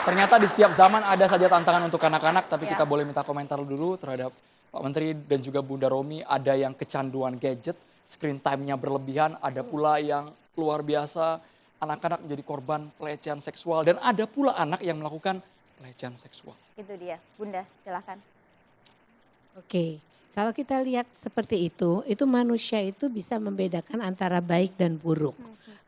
Ternyata di setiap zaman ada saja tantangan untuk anak-anak, tapi Ya. kita boleh minta komentar dulu terhadap Pak Menteri dan juga Bunda Romi. Ada yang kecanduan gadget, screen time-nya berlebihan, ada pula yang luar biasa, anak-anak menjadi korban pelecehan seksual, dan ada pula anak yang melakukan pelecehan seksual. Itu dia, Bunda, silahkan. Oke, kalau kita lihat seperti itu manusia itu bisa membedakan antara baik dan buruk.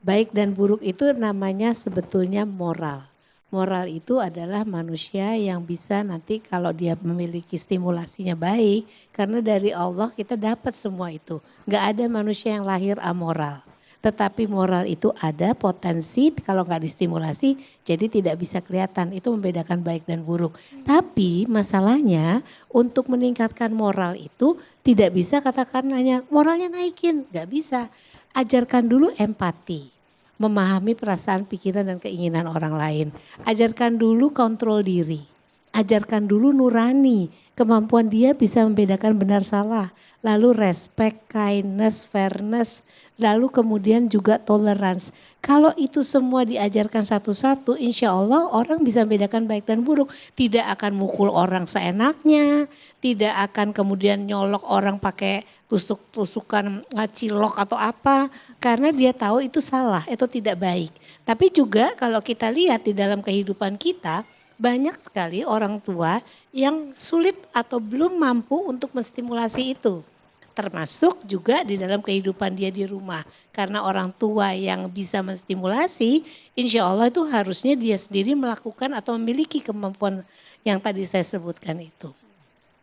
Baik dan buruk itu namanya sebetulnya moral. Moral itu adalah manusia yang bisa nanti kalau dia memiliki stimulasinya baik, karena dari Allah kita dapat semua itu. Nggak ada manusia yang lahir amoral. Tetapi moral itu ada potensi kalau nggak distimulasi jadi tidak bisa kelihatan. Itu membedakan baik dan buruk. Tapi masalahnya untuk meningkatkan moral itu tidak bisa katakan hanya moralnya naikin. Nggak bisa. Ajarkan dulu empati. Memahami perasaan, pikiran dan keinginan orang lain. Ajarkan dulu kontrol diri. Ajarkan dulu nurani. Kemampuan dia bisa membedakan benar salah. Lalu respect, kindness, fairness, lalu kemudian juga tolerance. Kalau itu semua diajarkan satu-satu, insya Allah orang bisa membedakan baik dan buruk. Tidak akan mukul orang seenaknya, tidak akan kemudian nyolok orang pakai tusuk-tusukan cilok atau apa. Karena dia tahu itu salah, itu tidak baik. Tapi juga kalau kita lihat di dalam kehidupan kita, banyak sekali orang tua yang sulit atau belum mampu untuk menstimulasi itu. Termasuk juga di dalam kehidupan dia di rumah. Karena orang tua yang bisa menstimulasi, insya Allah itu harusnya dia sendiri melakukan atau memiliki kemampuan yang tadi saya sebutkan itu.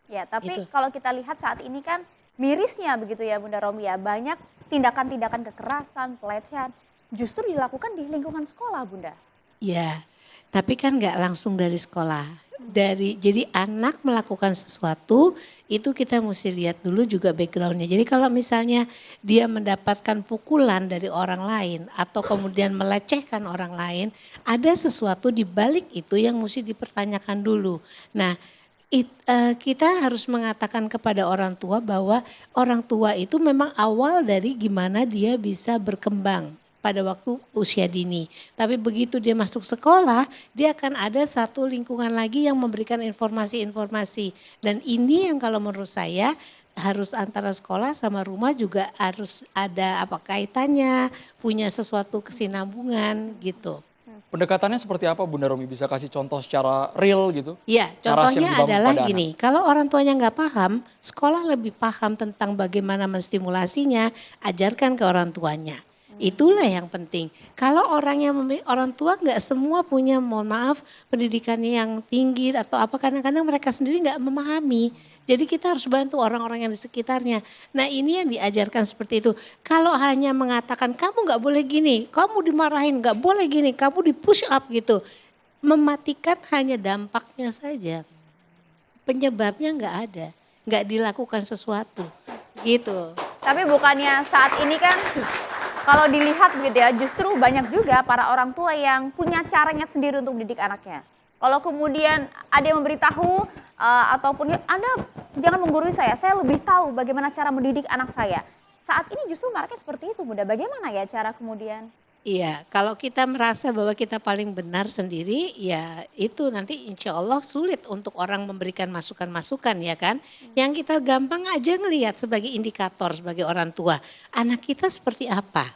Ya, tapi Itu. kalau kita lihat saat ini kan mirisnya begitu ya Bunda Romi ya, banyak tindakan-tindakan kekerasan, pelecehan justru dilakukan di lingkungan sekolah Bunda. Ya, tapi kan nggak langsung dari sekolah. Jadi anak melakukan sesuatu itu kita mesti lihat dulu juga backgroundnya. Jadi kalau misalnya dia mendapatkan pukulan dari orang lain atau kemudian melecehkan orang lain, ada sesuatu di balik itu yang mesti dipertanyakan dulu. Nah, kita harus mengatakan kepada orang tua bahwa orang tua itu memang awal dari gimana dia bisa berkembang pada waktu usia dini. Tapi begitu dia masuk sekolah, dia akan ada satu lingkungan lagi yang memberikan informasi-informasi. Dan ini yang kalau menurut saya harus antara sekolah sama rumah juga harus ada apa kaitannya, punya sesuatu kesinambungan gitu. Pendekatannya seperti apa Bunda Romi? Bisa kasih contoh secara real gitu? Ya, Narasi yang contohnya dibangun adalah pada gini, kalau orang tuanya nggak paham, sekolah lebih paham tentang bagaimana menstimulasinya, ajarkan ke orang tuanya. Itulah yang penting. Kalau orang tua nggak semua punya, mohon maaf, pendidikannya yang tinggi atau apa, kadang-kadang mereka sendiri nggak memahami. Jadi kita harus bantu orang-orang yang di sekitarnya. Nah ini yang diajarkan seperti itu. Kalau hanya mengatakan kamu nggak boleh gini, kamu dimarahin nggak boleh gini, kamu di push up gitu, mematikan hanya dampaknya saja. Penyebabnya nggak ada, nggak dilakukan sesuatu, gitu. Tapi bukannya saat ini kan kalau dilihat begitu ya, justru banyak juga para orang tua yang punya caranya sendiri untuk mendidik anaknya. Kalau kemudian ada yang memberitahu ataupun Anda jangan menggurui saya lebih tahu bagaimana cara mendidik anak saya. Saat ini justru maraknya seperti itu Bunda, bagaimana ya cara kemudian? Iya, kalau kita merasa bahwa kita paling benar sendiri, ya itu nanti insya Allah sulit untuk orang memberikan masukan-masukan ya kan. Yang kita gampang aja ngelihat sebagai indikator sebagai orang tua, anak kita seperti apa?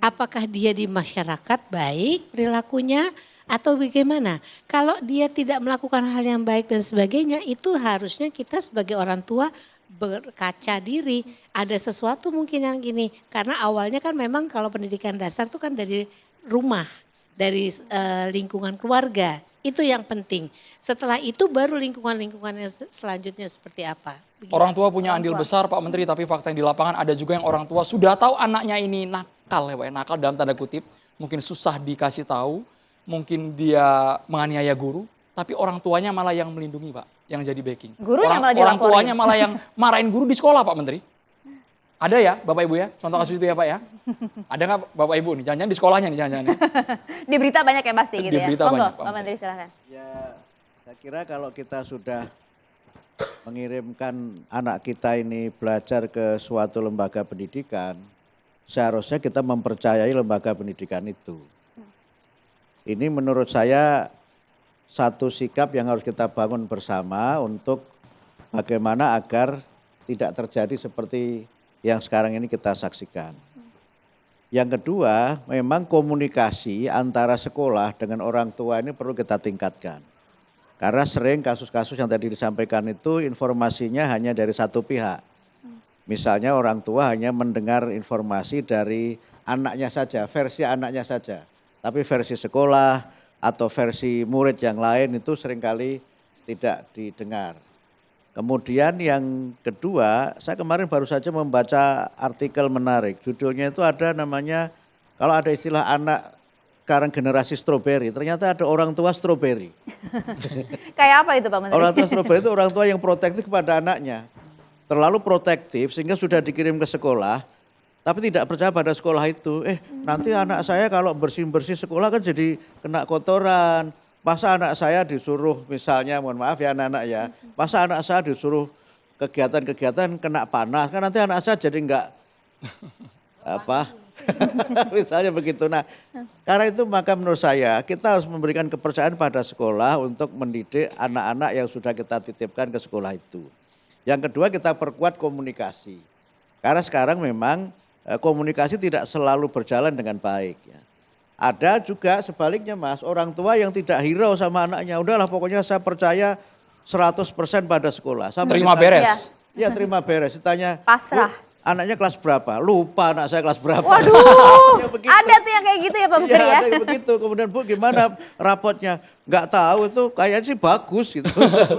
Apakah dia di masyarakat baik perilakunya atau bagaimana? Kalau dia tidak melakukan hal yang baik dan sebagainya, itu harusnya kita sebagai orang tua berkaca diri. Ada sesuatu mungkin yang gini, karena awalnya kan memang kalau pendidikan dasar itu kan dari rumah, dari lingkungan keluarga, itu yang penting. Setelah itu baru lingkungan-lingkungan yang selanjutnya seperti apa. Begitu. Orang tua punya andil besar Pak Menteri, tapi fakta yang di lapangan ada juga yang orang tua sudah tahu anaknya ini nakal ya Pak, nakal dalam tanda kutip, mungkin susah dikasih tahu, mungkin dia menganiaya guru, tapi orang tuanya malah yang melindungi Pak, yang jadi backing. Gurunya malah Orang dilaporin. tuanya malah yang marahin guru di sekolah Pak Menteri. Ada ya Bapak Ibu ya, contoh kasus itu ya Pak ya? Ada nggak Bapak Ibu nih, jangan-jangan di sekolahnya nih, jangan-jangan ya? Di berita banyak ya pasti gitu Di ya. berita Monggo banyak, Pak Pak Menteri silahkan. Ya, saya kira kalau kita sudah mengirimkan anak kita ini belajar ke suatu lembaga pendidikan, seharusnya kita mempercayai lembaga pendidikan itu. Ini menurut saya satu sikap yang harus kita bangun bersama untuk bagaimana agar tidak terjadi seperti yang sekarang ini kita saksikan. Yang kedua, memang komunikasi antara sekolah dengan orang tua ini perlu kita tingkatkan. Karena sering kasus-kasus yang tadi disampaikan itu informasinya hanya dari satu pihak. Misalnya orang tua hanya mendengar informasi dari anaknya saja, versi anaknya saja. Tapi versi sekolah atau versi murid yang lain itu seringkali tidak didengar. Kemudian yang kedua, saya kemarin baru saja membaca artikel menarik. Judulnya itu ada namanya, kalau ada istilah anak sekarang generasi stroberi, ternyata ada orang tua stroberi. Kayak apa itu Pak Menteri? Orang tua stroberi itu orang tua yang protektif kepada anaknya. Terlalu protektif sehingga sudah dikirim ke sekolah, tapi tidak percaya pada sekolah itu. Nanti anak saya kalau bersih-bersih sekolah kan jadi kena kotoran. Masa anak saya disuruh misalnya, mohon maaf ya anak-anak ya, masa anak saya disuruh kegiatan-kegiatan kena panas, kan nanti anak saya jadi enggak apa, misalnya begitu. Nah, karena itu maka menurut saya kita harus memberikan kepercayaan pada sekolah untuk mendidik anak-anak yang sudah kita titipkan ke sekolah itu. Yang kedua kita perkuat komunikasi, karena sekarang memang komunikasi tidak selalu berjalan dengan baik ya. Ada juga sebaliknya Mas, orang tua yang tidak hirau sama anaknya. Udahlah pokoknya saya percaya 100% pada sekolah. Terima beres. Ya terima beres. Ditanya, Pasrah. Anaknya kelas berapa? Lupa anak saya kelas berapa. Waduh, Ya begitu. ada tuh yang kayak gitu ya Pak Menteri ya? Ada yang begitu. Kemudian Bu gimana rapotnya? Nggak tahu itu kayaknya sih bagus gitu.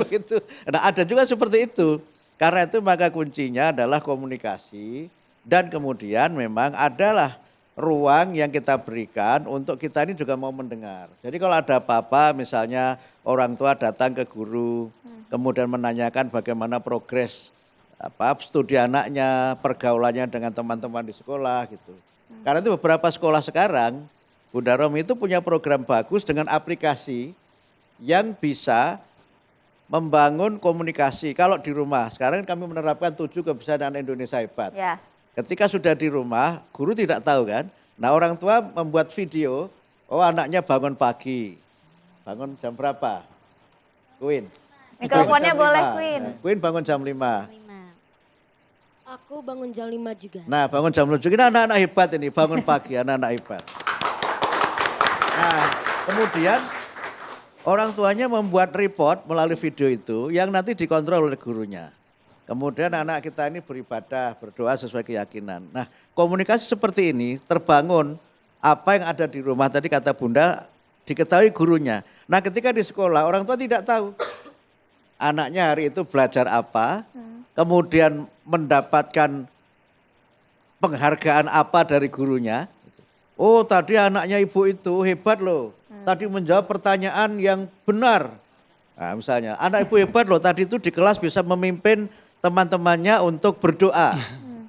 Begitu. Nah ada juga seperti itu. Karena itu maka kuncinya adalah komunikasi. Dan kemudian memang adalah ruang yang kita berikan untuk kita ini juga mau mendengar. Jadi kalau ada apa-apa misalnya orang tua datang ke guru, kemudian menanyakan bagaimana progres studi anaknya, pergaulannya dengan teman-teman di sekolah gitu. Karena itu beberapa sekolah sekarang, Bunda Romi itu punya program bagus dengan aplikasi yang bisa membangun komunikasi. Kalau di rumah, sekarang kami menerapkan 7 kebiasaan anak Indonesia hebat. Ya. Ketika sudah di rumah, guru tidak tahu kan. Nah orang tua membuat video, oh anaknya bangun pagi. Bangun jam berapa? Queen. Mikrofonnya Bangun jam boleh 5. Queen. Nah, Queen bangun jam 5. Aku bangun jam 5 juga. Nah bangun jam 7, ini anak-anak hebat ini, bangun pagi, anak-anak hebat. Nah kemudian orang tuanya membuat report melalui video itu yang nanti dikontrol oleh gurunya. Kemudian anak kita ini beribadah, berdoa sesuai keyakinan. Nah komunikasi seperti ini terbangun apa yang ada di rumah tadi kata Bunda diketahui gurunya. Nah ketika di sekolah orang tua tidak tahu anaknya hari itu belajar apa, kemudian mendapatkan penghargaan apa dari gurunya. Oh tadi anaknya ibu itu hebat loh, tadi menjawab pertanyaan yang benar. Nah misalnya anak ibu hebat loh, tadi itu di kelas bisa memimpin teman-temannya untuk berdoa.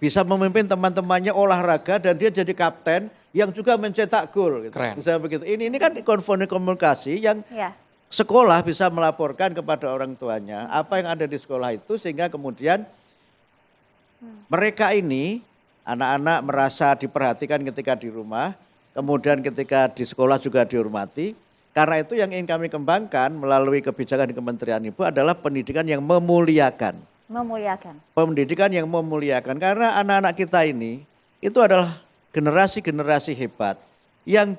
Bisa memimpin teman-temannya olahraga dan dia jadi kapten yang juga mencetak gol. Gitu. Keren. Bisa begitu. Ini kan komunikasi yang Ya. sekolah bisa melaporkan kepada orang tuanya apa yang ada di sekolah itu sehingga kemudian mereka ini anak-anak merasa diperhatikan ketika di rumah, kemudian ketika di sekolah juga dihormati. Karena itu yang ingin kami kembangkan melalui kebijakan di Kementerian Ibu adalah pendidikan yang memuliakan. Memuliakan. Pendidikan yang memuliakan karena anak-anak kita ini itu adalah generasi-generasi hebat yang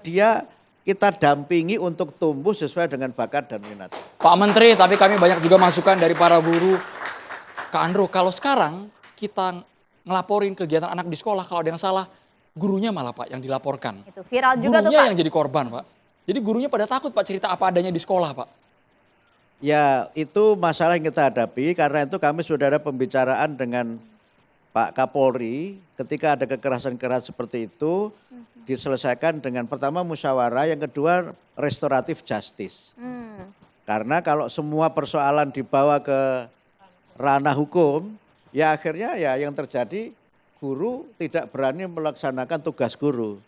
kita dampingi untuk tumbuh sesuai dengan bakat dan minat. Pak Menteri, tapi kami banyak juga masukan dari para guru. Kak Andro, kalau sekarang kita ngelaporin kegiatan anak di sekolah, kalau ada yang salah, gurunya malah Pak yang dilaporkan. Itu viral juga tuh Gurunya Pak. yang jadi korban Pak. Jadi gurunya pada takut Pak cerita apa adanya di sekolah Pak. Ya itu masalah yang kita hadapi karena itu kami sudah ada pembicaraan dengan Pak Kapolri ketika ada kekerasan-kekerasan seperti itu diselesaikan dengan pertama musyawarah, yang kedua restoratif justice. Karena kalau semua persoalan dibawa ke ranah hukum, ya akhirnya ya yang terjadi guru tidak berani melaksanakan tugas guru.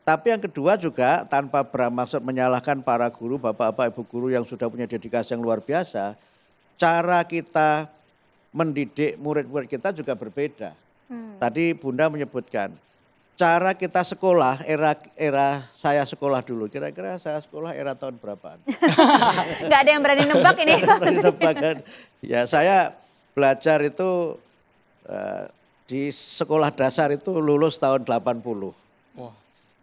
Tapi yang kedua juga tanpa bermaksud menyalahkan para guru, bapak-bapak, ibu guru yang sudah punya dedikasi yang luar biasa, cara kita mendidik murid-murid kita juga berbeda. Tadi Bunda menyebutkan, cara kita sekolah, era saya sekolah dulu, kira-kira saya sekolah era tahun berapaan? Nggak ada yang berani nebak ini. Berani nebak kan? Ya saya belajar itu di sekolah dasar itu lulus tahun 80. Wah,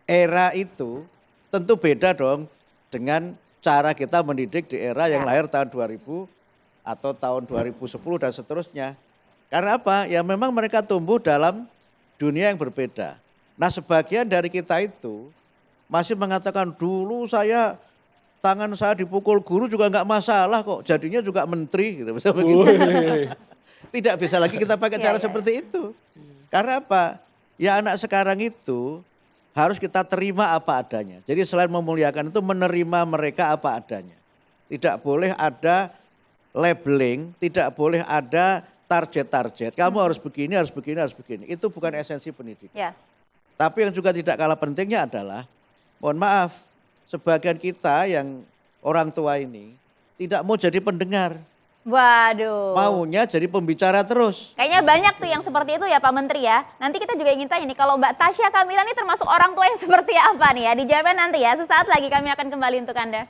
Era itu tentu beda dong dengan cara kita mendidik di era yang lahir tahun 2000 atau tahun 2010 dan seterusnya. Karena apa? Ya memang mereka tumbuh dalam dunia yang berbeda. Nah sebagian dari kita itu masih mengatakan dulu tangan saya dipukul guru juga nggak masalah kok, jadinya juga menteri gitu. Bisa begitu. Tidak bisa lagi kita pakai cara seperti itu. Karena apa? Ya anak sekarang itu harus kita terima apa adanya. Jadi selain memuliakan itu menerima mereka apa adanya. Tidak boleh ada labeling, tidak boleh ada target-target. Kamu harus begini, harus begini, harus begini. Itu bukan esensi pendidikan. Ya. Tapi yang juga tidak kalah pentingnya adalah, mohon maaf, sebagian kita yang orang tua ini tidak mau jadi pendengar. Waduh. Maunya jadi pembicara terus. Kayaknya banyak tuh yang seperti itu ya Pak Menteri ya. Nanti kita juga ingin tanya nih, kalau Mbak Tasya Kamila ini termasuk orang tua yang seperti apa nih ya? Dijawabnya nanti ya, sesaat lagi kami akan kembali untuk Anda.